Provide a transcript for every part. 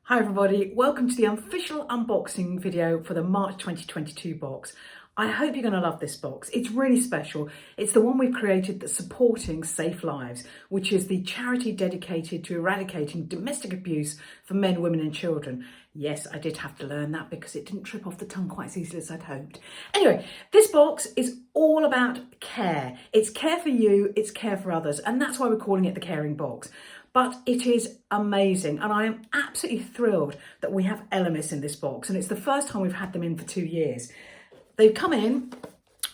Hi everybody, welcome to the official unboxing video for the March 2022 box. I hope you're going to love this box. It's really special. It's the one we've created that's supporting SafeLives, which is the charity dedicated to eradicating domestic abuse for men, women and children. Yes, I did have to learn that because it didn't trip off the tongue quite as easily as I'd hoped. Anyway, this box is all about care. It's care for you, it's care for others, and that's why we're calling it the Caring Box. But it is amazing, and I am absolutely thrilled that we have Elemis in this box, and it's the first time we've had them in for 2 years. They've come in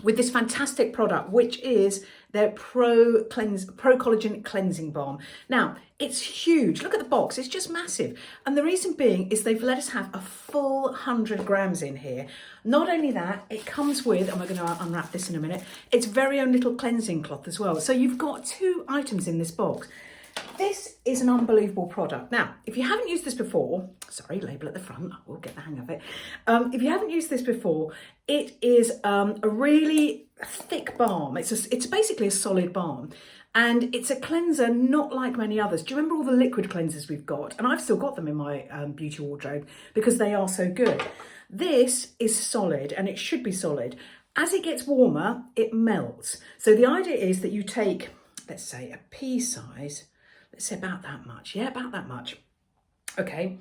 with this fantastic product, which is their Pro Collagen Cleansing Balm. Now, it's huge. Look at the box, it's just massive. And the reason being is they've let us have a full 100 grams in here. Not only that, it comes with, and we're going to unwrap this in a minute, its very own little cleansing cloth as well. So you've got 2 items in this box. This is an unbelievable product. Now, if you haven't used this before, sorry, label at the front, we'll get the hang of it. If you haven't used this before, it is a really thick balm. It's basically a solid balm. And it's a cleanser not like many others. Do you remember all the liquid cleansers we've got? And I've still got them in my beauty wardrobe because they are so good. This is solid, and it should be solid. As it gets warmer, it melts. So the idea is that you take, let's say, a pea size. Let's say about that much. Yeah, about that much. Okay.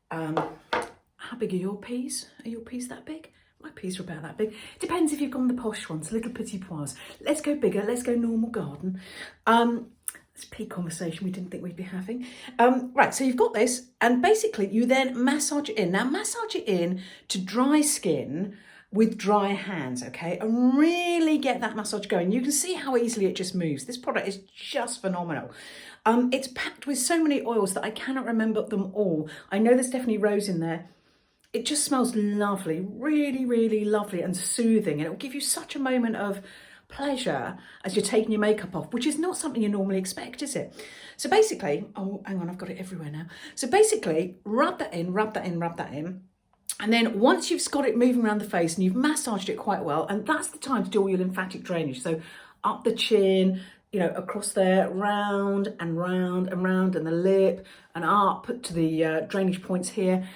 How big are your peas? Are your peas that big? My peas are about that big. Depends if you've gone the posh ones, little petit pois. Let's go bigger. Let's go normal garden. It's a pea conversation we didn't think we'd be having. Right, so you've got this, and basically you then massage it in. Now, massage it in to dry skin with dry hands, okay? And really get that massage going. You can see how easily it just moves. This product is just phenomenal. It's packed with so many oils that I cannot remember them all. I know there's definitely rose in there. It just smells lovely, really, really lovely and soothing. And it will give you such a moment of pleasure as you're taking your makeup off, which is not something you normally expect, is it? So basically, oh, hang on, I've got it everywhere now. So basically, rub that in, rub that in, rub that in. And then once you've got it moving around the face and you've massaged it quite well, and that's the time to do all your lymphatic drainage. So up the chin, you know, across there, round and round and round, and the lip, and up to the drainage points here.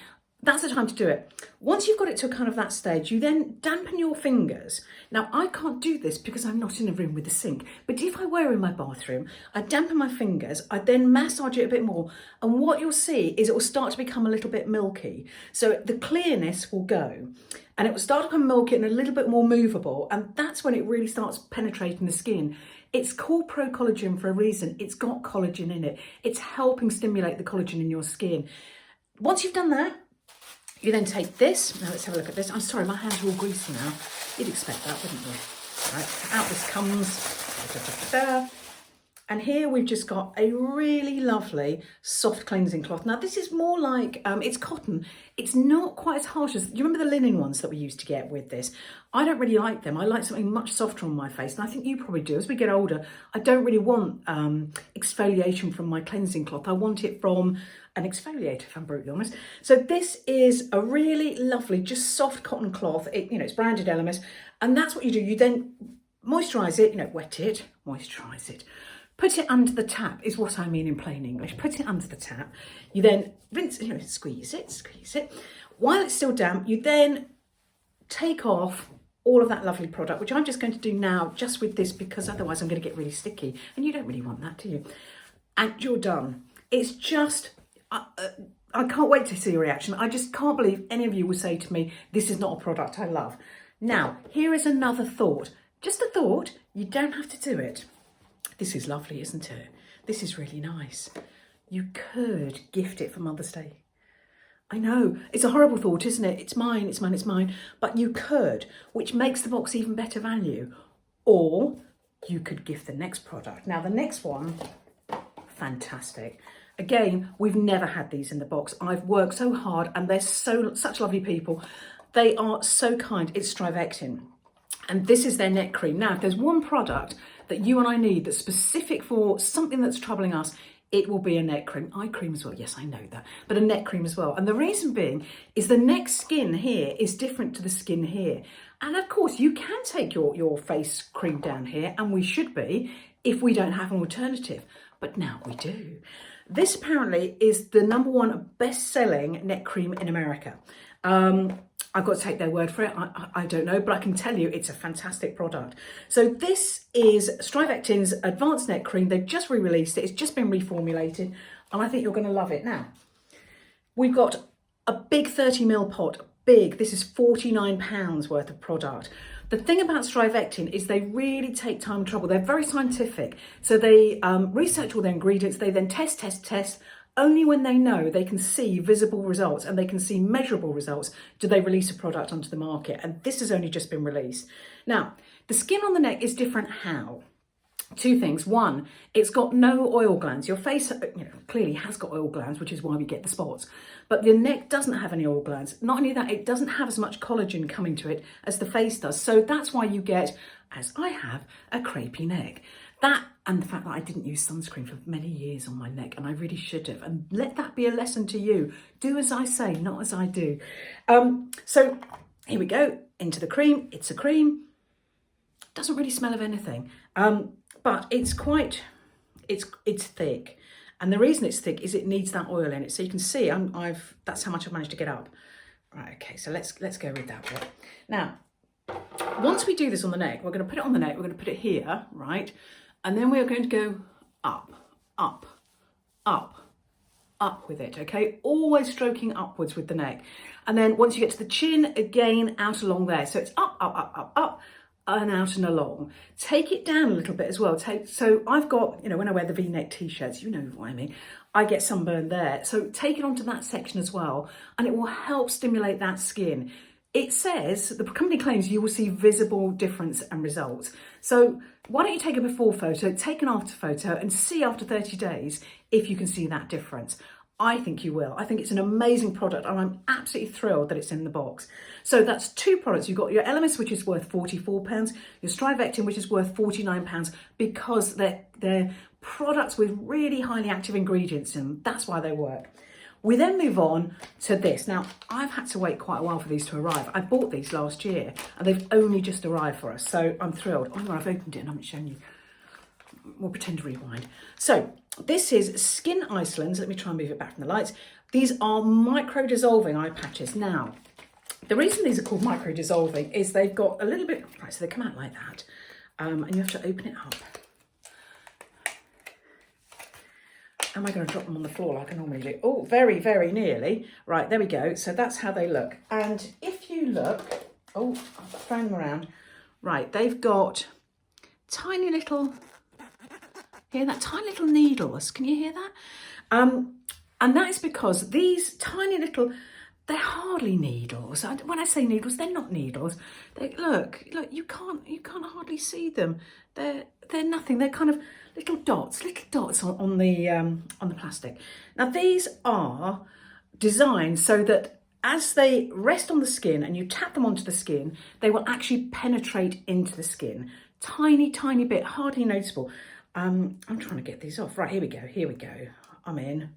That's the time to do it. Once you've got it to kind of that stage, you then dampen your fingers. Now, I can't do this because I'm not in a room with a sink, but if I were in my bathroom, I'd dampen my fingers, I'd then massage it a bit more, and what you'll see is it will start to become a little bit milky. So the clearness will go, and it will start to become milky and a little bit more movable, and that's when it really starts penetrating the skin. It's called Pro Collagen for a reason. It's got collagen in it. It's helping stimulate the collagen in your skin. Once you've done that, you then take this. Now let's have a look at this. I'm sorry, my hands are all greasy now. You'd expect that, wouldn't you? Right, out this comes. Da, da, da, da. And here we've just got a really lovely soft cleansing cloth. Now this is more like, it's cotton. It's not quite as harsh as, do you remember the linen ones that we used to get with this? I don't really like them. I like something much softer on my face. And I think you probably do. As we get older, I don't really want exfoliation from my cleansing cloth. I want it from an exfoliator, if I'm brutally honest. So this is a really lovely, just soft cotton cloth. It's branded Elemis. And that's what you do. You then moisturise it, wet it, moisturise it. Put it under the tap is what I mean in plain English. Put it under the tap. You then rinse, squeeze it. While it's still damp, you then take off all of that lovely product, which I'm just going to do now just with this because otherwise I'm going to get really sticky. And you don't really want that, do you? And you're done. It's just, I can't wait to see your reaction. I just can't believe any of you would say to me, this is not a product I love. Now, here is another thought. Just a thought, you don't have to do it. This is lovely, isn't it? This is really nice. You could gift it for Mother's Day. I know, it's a horrible thought, isn't it? It's mine, it's mine, it's mine. But you could, which makes the box even better value. Or you could gift the next product. Now, the next one, fantastic. Again, we've never had these in the box. I've worked so hard and they're such lovely people. They are so kind. It's Strivectin. And this is their neck cream. Now, if there's one product that you and I need that's specific for something that's troubling us, it will be a neck cream. Eye cream as well, yes, I know that, but a neck cream as well. And the reason being is the neck skin here is different to the skin here. And of course, you can take your face cream down here, and we should be if we don't have an alternative, but now we do. This apparently is the #1 best-selling neck cream in America. I've got to take their word for it. I don't know, but I can tell you it's a fantastic product. So this is Strivectin's Advanced Neck Cream. They've just re-released it. It's just been reformulated, and I think you're going to love it. Now, we've got a big 30ml pot. Big. This is £49 worth of product. The thing about Strivectin is they really take time and trouble. They're very scientific. So they research all their ingredients. They then test. Only when they know they can see visible results and they can see measurable results do they release a product onto the market. And this has only just been released. Now, the skin on the neck is different how? Two things. One, it's got no oil glands. Your face, clearly has got oil glands, which is why we get the spots. But the neck doesn't have any oil glands. Not only that, it doesn't have as much collagen coming to it as the face does. So that's why you get, as I have, a crepey neck. That and the fact that I didn't use sunscreen for many years on my neck, and I really should have. And let that be a lesson to you. Do as I say, not as I do. So here we go, into the cream. It's a cream. Doesn't really smell of anything. But it's quite, it's thick. And the reason it's thick is it needs that oil in it. So you can see that's how much I've managed to get up. Right, okay, so let's go with that bit. Now, once we do this on the neck, we're going to put it on the neck, we're going to put it here, right? And then we are going to go up, up, up, up with it, okay? Always stroking upwards with the neck. And then once you get to the chin, again, out along there. So it's up, up, up, up, up, and out and along. Take it down a little bit as well. So I've got, when I wear the V-neck t-shirts, you know what I mean, I get sunburned there. So take it onto that section as well, and it will help stimulate that skin. It says, the company claims you will see visible difference and results. So why don't you take a before photo, take an after photo, and see after 30 days if you can see that difference. I think you will. I think it's an amazing product, and I'm absolutely thrilled that it's in the box. So that's two products. You've got your Elemis, which is worth £44, your Strivectin, which is worth £49, because they're products with really highly active ingredients in them. That's why they work. We then move on to this. Now, I've had to wait quite a while for these to arrive. I bought these last year, and they've only just arrived for us, so I'm thrilled. Oh, I've opened it and I haven't shown you. We'll pretend to rewind. So this is Skin Iceland's. Let me try and move it back from the lights. These are micro-dissolving eye patches. Now, the reason these are called micro-dissolving is they've got a little bit, right, so they come out like that, and you have to open it up. Am I going to drop them on the floor like I normally do? Oh, very, very nearly. Right, there we go. So that's how they look. And if you look, oh, I'll throw them around. Right, they've got tiny little, hear that? Tiny little needles. Can you hear that? And that is because these tiny little, they're hardly needles. When I say needles, they're not needles. Look, you can't hardly see them. They're nothing. They're kind of little dots on the plastic. Now these are designed so that as they rest on the skin and you tap them onto the skin, they will actually penetrate into the skin. Tiny, tiny bit, hardly noticeable. I'm trying to get these off. Right, here we go. I'm in.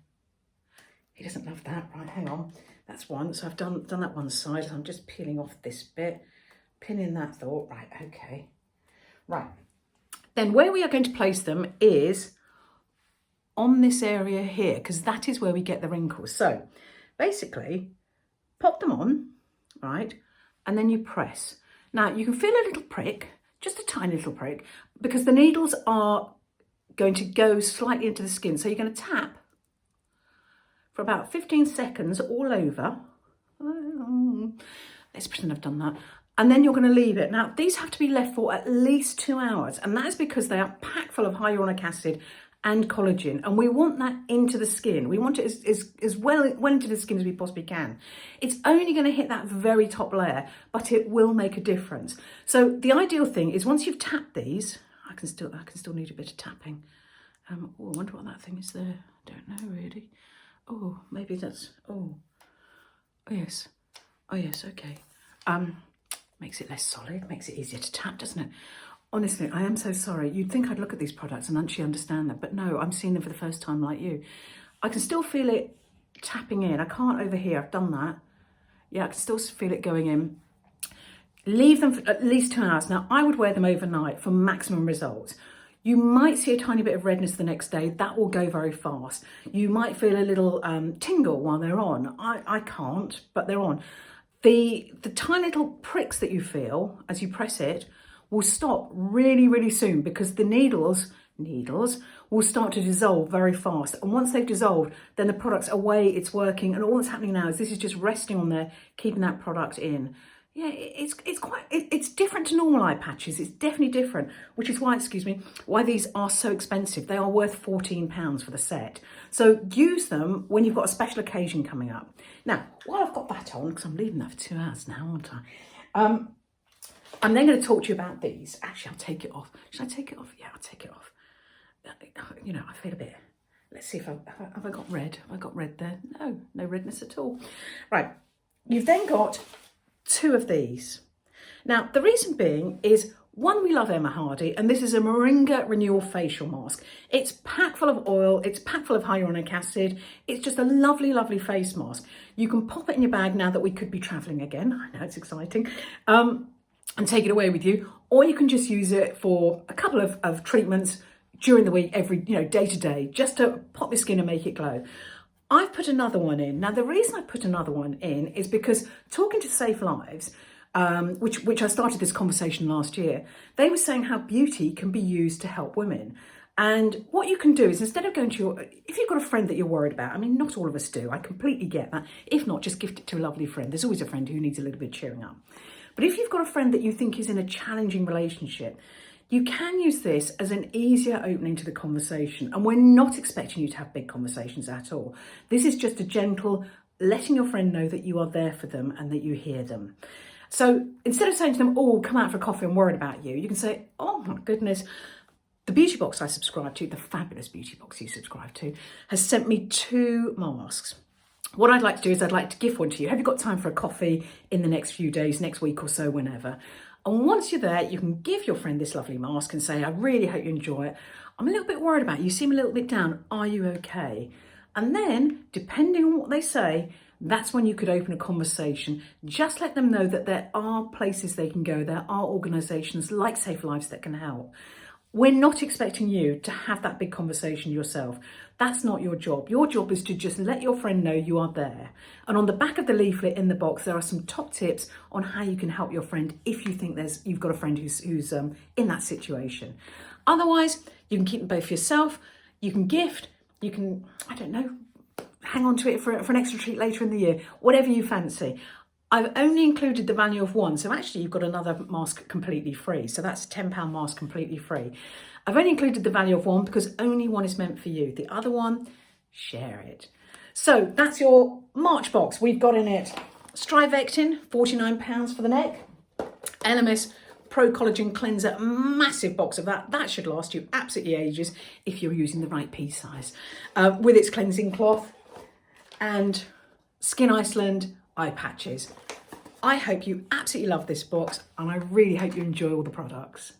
He doesn't love that. Right, hang on. That's one. So I've done that one side. So I'm just peeling off this bit, pinning that thought. Right, okay. Right. Then where we are going to place them is on this area here, because that is where we get the wrinkles. So basically, pop them on, right? And then you press. Now you can feel a little prick, just a tiny little prick, because the needles are going to go slightly into the skin. So you're going to tap for about 15 seconds all over. Let's pretend I've done that. And then you're going to leave it. Now, these have to be left for at least 2 hours. And that is because they are packed full of hyaluronic acid and collagen. And we want that into the skin. We want it as well into the skin as we possibly can. It's only going to hit that very top layer, but it will make a difference. So the ideal thing is once you've tapped these, I can still need a bit of tapping. Oh, I wonder what that thing is there. Don't know really. Oh, maybe that's, oh yes, okay. Makes it less solid, makes it easier to tap, doesn't it? Honestly, I am so sorry. You'd think I'd look at these products and actually understand them, but no, I'm seeing them for the first time like you. I can still feel it tapping in. I can't over here, I've done that. Yeah, I can still feel it going in. Leave them for at least 2 hours. Now, I would wear them overnight for maximum results. You might see a tiny bit of redness the next day. That will go very fast. You might feel a little tingle while they're on. I can't, but they're on. The tiny little pricks that you feel as you press it will stop really, really soon, because the needles will start to dissolve very fast. And once they've dissolved, then the product's away, it's working. And all that's happening now is this is just resting on there, keeping that product in. Yeah, it's different to normal eye patches. It's definitely different, which is why, excuse me, why these are so expensive. They are worth £14 for the set. So use them when you've got a special occasion coming up. Now, while I've got that on, because I'm leaving that for 2 hours now, aren't I? I'm then going to talk to you about these. Actually, I'll take it off. Should I take it off? Yeah, I'll take it off. You know, I feel a bit. Let's see if have I got red? Have I got red there? No, no redness at all. Right, you've then got 2 of these. Now, the reason being is, one, we love Emma Hardy, and this is a Moringa Renewal Facial Mask. It's packed full of oil, it's packed full of hyaluronic acid. It's just a lovely, lovely face mask. You can pop it in your bag now that we could be travelling again. I know, it's exciting. And take it away with you. Or you can just use it for a couple of treatments during the week, every, day to day, just to pop your skin and make it glow. I've put another one in. Now, the reason I put another one in is because talking to SafeLives, which I started this conversation last year, they were saying how beauty can be used to help women. And what you can do is, instead of going to if you've got a friend that you're worried about, I mean, not all of us do, I completely get that. If not, just gift it to a lovely friend. There's always a friend who needs a little bit of cheering up. But if you've got a friend that you think is in a challenging relationship, you can use this as an easier opening to the conversation. And we're not expecting you to have big conversations at all. This is just a gentle letting your friend know that you are there for them and that you hear them. So instead of saying to them, oh, come out for a coffee, I'm worried about you, you can say, oh my goodness, the beauty box I subscribe to, the fabulous beauty box you subscribe to, has sent me 2 masks. What I'd like to do is I'd like to gift one to you. Have you got time for a coffee in the next few days, next week or so, whenever? And once you're there, you can give your friend this lovely mask and say, I really hope you enjoy it. I'm a little bit worried about you. You seem a little bit down. Are you okay? And then, depending on what they say, that's when you could open a conversation. Just let them know that there are places they can go. There are organisations like SafeLives that can help. We're not expecting you to have that big conversation yourself. That's not your job. Your job is to just let your friend know you are there. And on the back of the leaflet in the box, there are some top tips on how you can help your friend if you think you've got a friend who's in that situation. Otherwise, you can keep them both for yourself. You can gift. You can, I don't know, hang on to it for an extra treat later in the year. Whatever you fancy. I've only included the value of one, so actually you've got another mask completely free. So that's a £10 mask completely free. I've only included the value of one because only one is meant for you. The other one, share it. So that's your March box. We've got in it Strivectin, £49 for the neck. Elemis Pro Collagen Cleanser, massive box of that. That should last you absolutely ages if you're using the right pea size. With its cleansing cloth, and Skin Iceland eye patches. I hope you absolutely love this box, and I really hope you enjoy all the products.